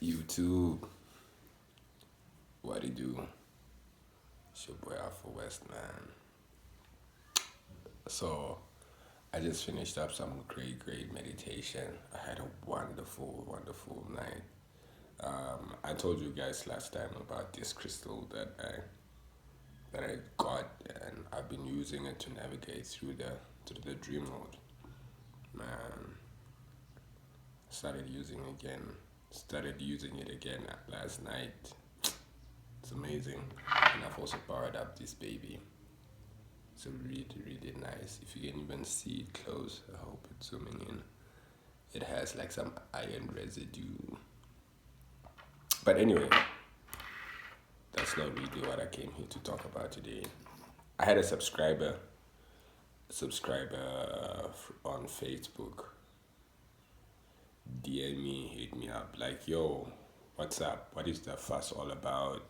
YouTube, what it do? It's your boy Alpha West, man. So, I just finished up some great meditation. I had a wonderful night. I told you guys last time about this crystal that I got, and I've been using it to navigate through the dream mode. Man, started using it again last night. It's amazing. And I've also powered up this baby. It's really nice. If you can even see it close, I hope it's zooming in. It has like some iron residue. But anyway, that's not really what I came here to talk about today. I had a subscriber on Facebook DM me, hit me up like, yo, what's up? What is the fuss all about?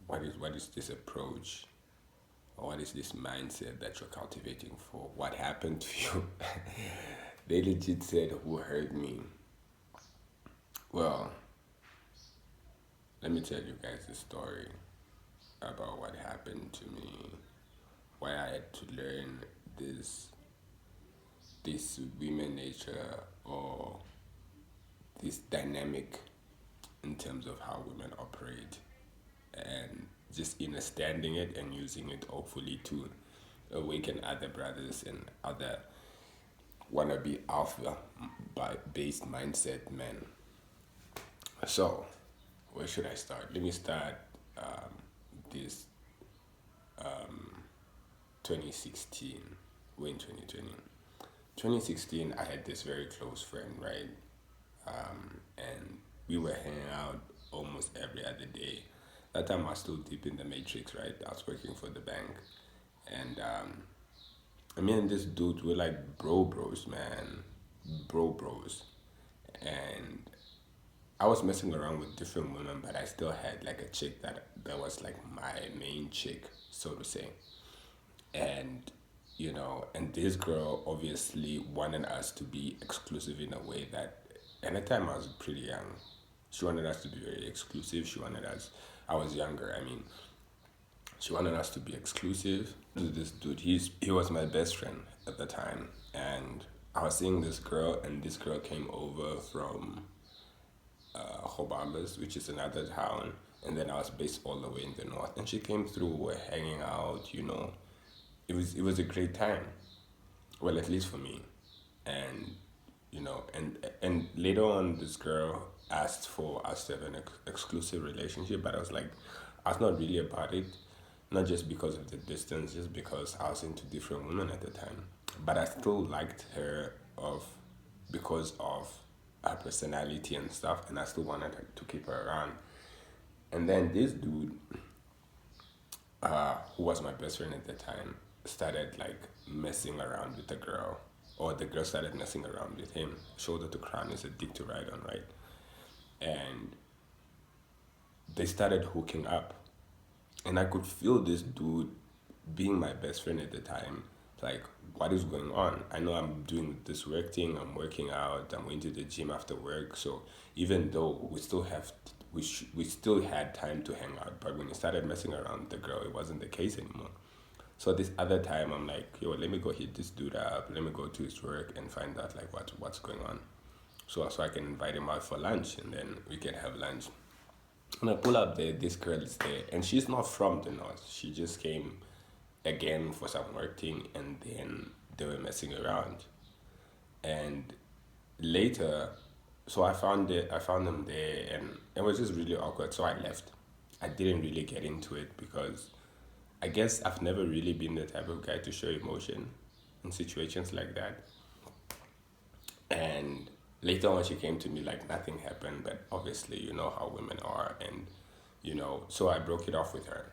What is this approach? Or what is this mindset that you're cultivating for? What happened to you? They legit said, who hurt me? Well, let me tell you guys the story about what happened to me, why I had to learn this women nature or this dynamic in terms of how women operate, and just understanding it and using it hopefully to awaken other brothers and other wannabe alpha based mindset men. So, where should I start? Let me start this 2016. We're in 2020. 2016, I had this very close friend, right? And we were hanging out almost every other day. That time I was still deep in the matrix, right? I was working for the bank. And I mean, this dude, we're like bros, man. Bros. And I was messing around with different women, but I still had like a chick that was like my main chick, so to say. And and this girl obviously wanted us to be exclusive in a way that, at the time I was pretty young. She wanted us to be very exclusive. I was younger, I mean, she wanted us to be exclusive. This dude, he was my best friend at the time. And I was seeing this girl, and this girl came over from Hobamas, which is another town. And then I was based all the way in the north. And she came through, we're hanging out. It was a great time. Well, at least for me. And and later on, this girl asked for us to have an exclusive relationship, but I was not really about it, not just because of the distance, just because I was into different women at the time. But I still liked her because of her personality and stuff, and I still wanted to keep her around. And then this dude, who was my best friend at the time, started like messing around with the girl, or the girl started messing around with him. Shoulder to crown is a dick to ride on, right? And they started hooking up, and I could feel this dude, being my best friend at the time, like, what is going on? I know I'm doing this work thing, I'm working out, I'm going to the gym after work. So even though we still had time to hang out, but when he started messing around with the girl, it wasn't the case anymore. So this other time, I'm like, yo, let me go hit this dude up. Let me go to his work and find out like what's going on. So I can invite him out for lunch, and then we can have lunch. And I pull up there, this girl is there, and she's not from the north. She just came again for some work thing, and then they were messing around. And later, so I found them there, and it was just really awkward. So I left. I didn't really get into it because I guess I've never really been the type of guy to show emotion in situations like that. And later on, she came to me like nothing happened, but obviously, you know how women are, and so I broke it off with her.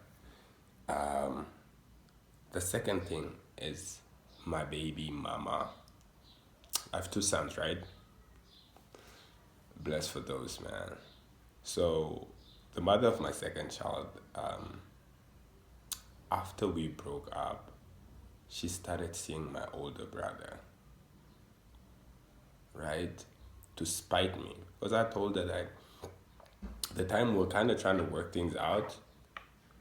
The second thing is my baby mama. I have two sons, right? Blessed for those, man. So, the mother of my second child, after we broke up, she started seeing my older brother, right? To spite me. Because I told her that the time we were kind of trying to work things out,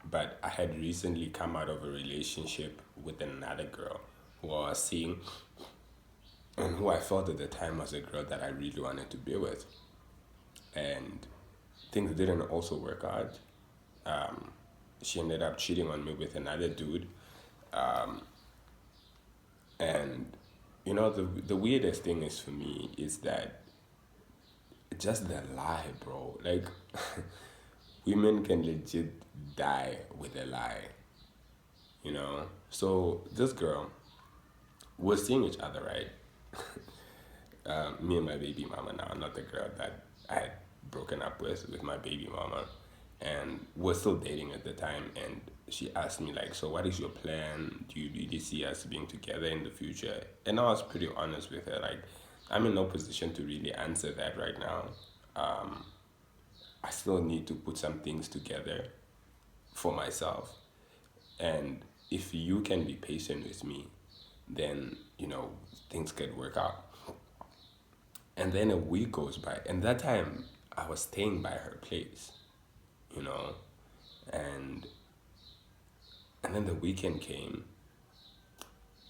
but I had recently come out of a relationship with another girl who I was seeing and who I felt at the time was a girl that I really wanted to be with. And things didn't also work out. She ended up cheating on me with another dude. And the weirdest thing is for me is that just the lie, bro. Like women can legit die with a lie, you know? So this girl, we're seeing each other, right? Me and my baby mama now, not the girl that I had broken up with my baby mama. And we're still dating at the time. And she asked me, like, so what is your plan? Do you really see us being together in the future? And I was pretty honest with her. Like, I'm in no position to really answer that right now. I still need to put some things together for myself. And if you can be patient with me, then, things could work out. And then a week goes by, and that time I was staying by her place, you know, and and then the weekend came.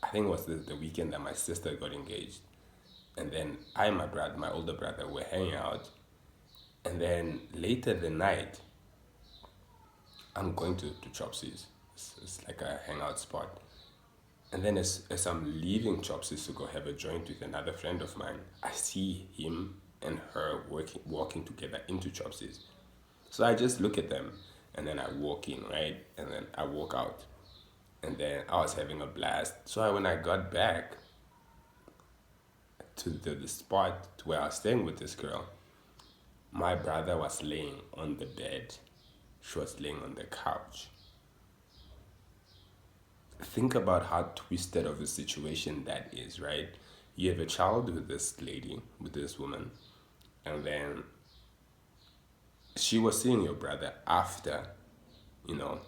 I think it was the weekend that my sister got engaged, and then I and my older brother, were hanging out, and then later the night, I'm going to Chopsy's. It's like a hangout spot. And then as I'm leaving Chopsy's to go have a joint with another friend of mine, I see him and her walking together into Chopsy's. So I just look at them and then I walk in, right? And then I walk out. And then I was having a blast. So when I got back to the spot to where I was staying with this girl, my brother was laying on the bed. She was laying on the couch. Think about how twisted of a situation that is, right? You have a child with this lady, with this woman, and then she was seeing your brother after, you know,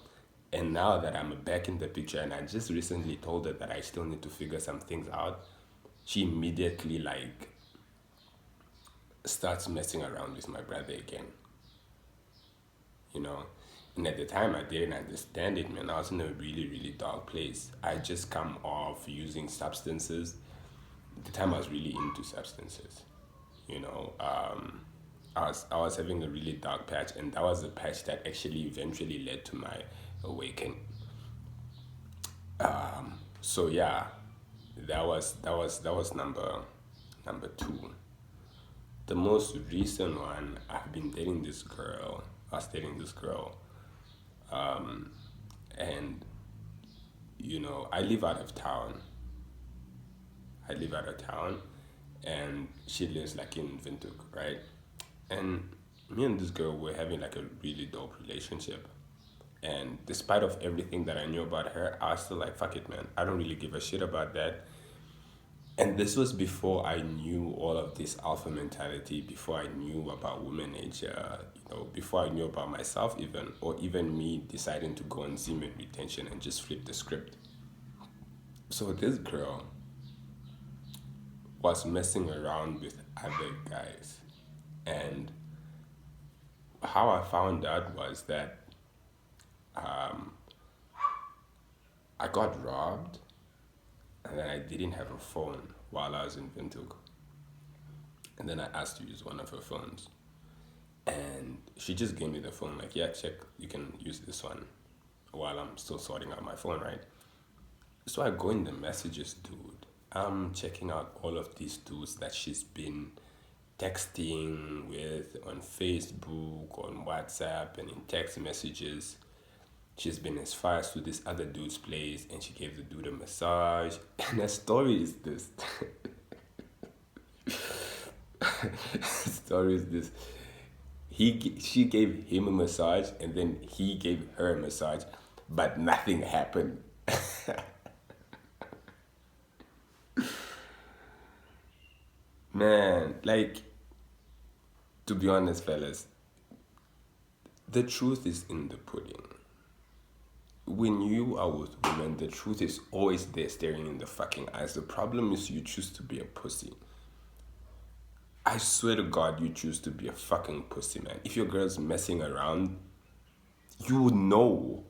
and now that I'm back in the picture and I just recently told her that I still need to figure some things out, she immediately like starts messing around with my brother again, you know. And at the time I didn't understand it, man. I was in a really, really dark place. I just come off using substances. At the time I was really into substances, you know. I was having a really dark patch, and that was the patch that actually eventually led to my awakening. So yeah, that was number two. The most recent one, I've been dating this girl. I was dating this girl, and I live out of town. I live out of town, and she lives like in Windhoek, right? And me and this girl were having like a really dope relationship. And despite of everything that I knew about her, I was still like, fuck it, man. I don't really give a shit about that. And this was before I knew all of this alpha mentality, before I knew about women nature, before I knew about myself even, or even me deciding to go on semen retention and just flip the script. So this girl was messing around with other guys. And how I found out was that I got robbed and then I didn't have a phone while I was in Windhoek. And then I asked to use one of her phones. And she just gave me the phone, like, yeah, check, you can use this one while I'm still sorting out my phone, right? So I go in the messages, dude. I'm checking out all of these dudes that she's been texting with on Facebook, on WhatsApp, and in text messages. She's been as far as to this other dude's place, and she gave the dude a massage. And the story is this. Story is this. She gave him a massage, and then he gave her a massage, but nothing happened. Man, like, to be honest, fellas, the truth is in the pudding. When you are with women, the truth is always there staring in the fucking eyes. The problem is you choose to be a pussy. I swear to God, you choose to be a fucking pussy, man. If your girl's messing around, you know.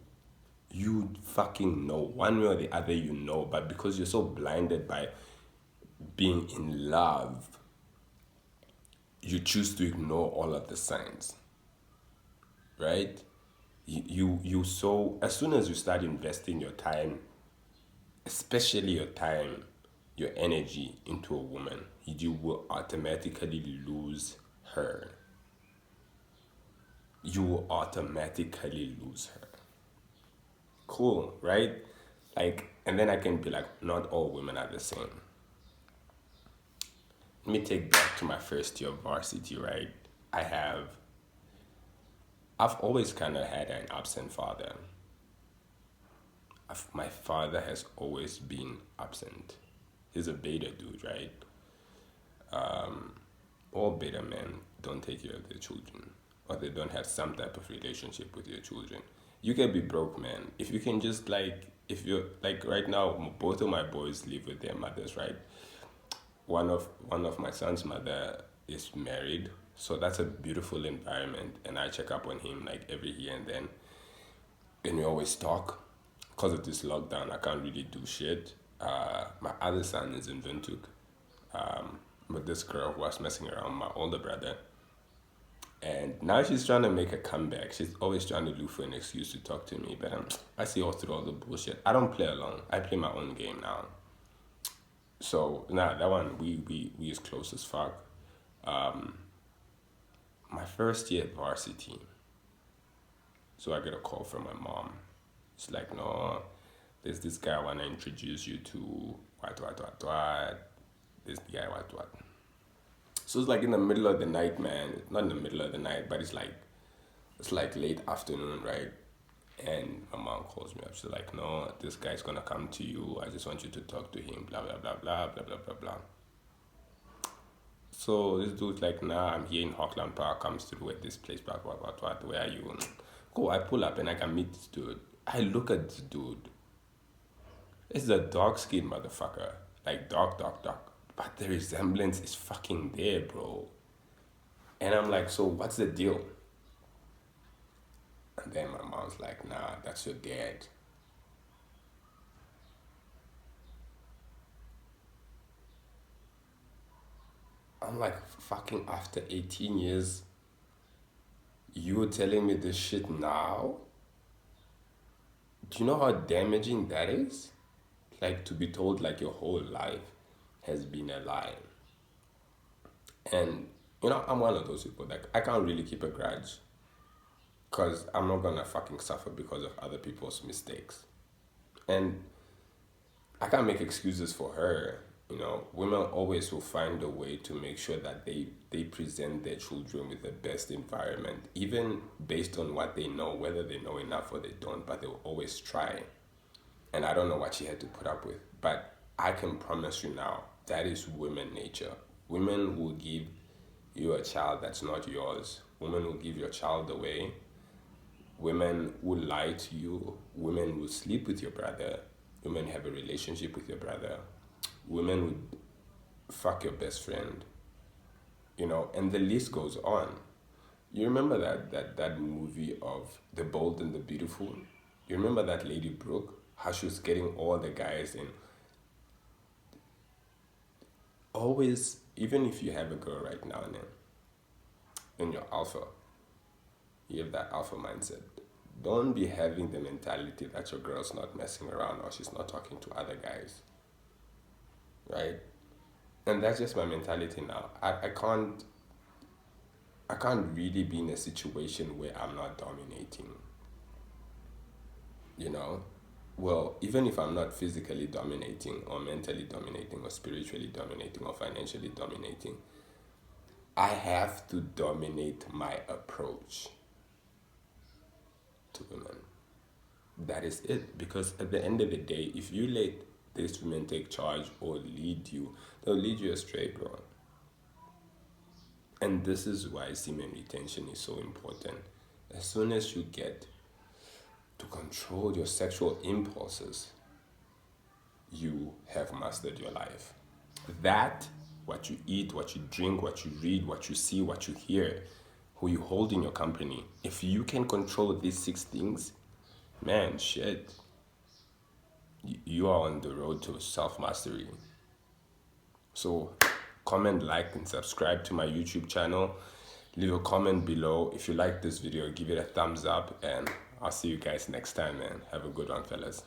You fucking know. One way or the other, you know. But because you're so blinded by being in love, you choose to ignore all of the signs, right? You so as soon as you start investing your time, especially your time, your energy into a woman, you will automatically lose her. You will automatically lose her. Cool, right? Like, and then I can be like, not all women are the same. Let me take back to my first year of varsity, right? I have, I've always kind of had an absent father. My father has always been absent. He's a beta dude, right? All beta men don't take care of their children, or they don't have some type of relationship with your children. You can be broke, man. If you can just like, if you're like right now, both of my boys live with their mothers, right? One of my son's mother is married, so that's a beautiful environment, and I check up on him like every here and then, and we always talk. Because of this lockdown, I can't really do shit. My other son is in Windhoek, with this girl who was messing around with my older brother. And now she's trying to make a comeback. She's always trying to look for an excuse to talk to me. But I see all through all the bullshit. I don't play along. I play my own game now. So, nah, that one, we is close as fuck. My first year at varsity, so I get a call from my mom. She's like, no, there's this guy I want to introduce you to. What. This guy, what. So it's like in the middle of the night, man. Not in the middle of the night, but it's like late afternoon, right? And my mom calls me up. She's like, no, this guy's gonna come to you. I just want you to talk to him, blah, blah, blah, blah, blah, blah, blah, blah. So this dude's like, nah, I'm here in Hockland Park, comes through at this place, blah, blah, blah, blah, where are you? Cool, I pull up and I can meet this dude. I look at this dude. This is a dark skinned motherfucker. Like dark. But the resemblance is fucking there, bro. And I'm like, so what's the deal? And then my mom's like, nah, that's your dad. I'm like, fucking after 18 years, you telling me this shit now? Do you know how damaging that is? Like to be told like your whole life has been a lie. And I'm one of those people like I can't really keep a grudge because I'm not gonna fucking suffer because of other people's mistakes. And I can't make excuses for her. Women always will find a way to make sure that they present their children with the best environment, even based on what they know, whether they know enough or they don't, but they'll always try. And I don't know what she had to put up with, but I can promise you now, that is women nature. Women will give you a child that's not yours. Women will give your child away. Women will lie to you. Women will sleep with your brother. Women have a relationship with your brother. Women would fuck your best friend. And the list goes on. You remember that movie of The Bold and the Beautiful? You remember that lady Brooke? How she was getting all the guys in. Always, even if you have a girl right now and you're alpha, you have that alpha mindset. Don't be having the mentality that your girl's not messing around or she's not talking to other guys. Right? And that's just my mentality now. I can't really be in a situation where I'm not dominating. You know? Well, even if I'm not physically dominating or mentally dominating or spiritually dominating or financially dominating, I have to dominate my approach to women. That is it. Because at the end of the day, if you let these women take charge or lead you, they'll lead you astray, bro. And this is why semen retention is so important. As soon as you get to control your sexual impulses, you have mastered your life. That what you eat, what you drink, what you read, what you see, what you hear, who you hold in your company. If you can control these 6 things, man, shit, you are on the road to self mastery. So, comment, like, and subscribe to my YouTube channel. Leave a comment below. If you like this video, give it a thumbs up, and I'll see you guys next time, man. Have a good one, fellas.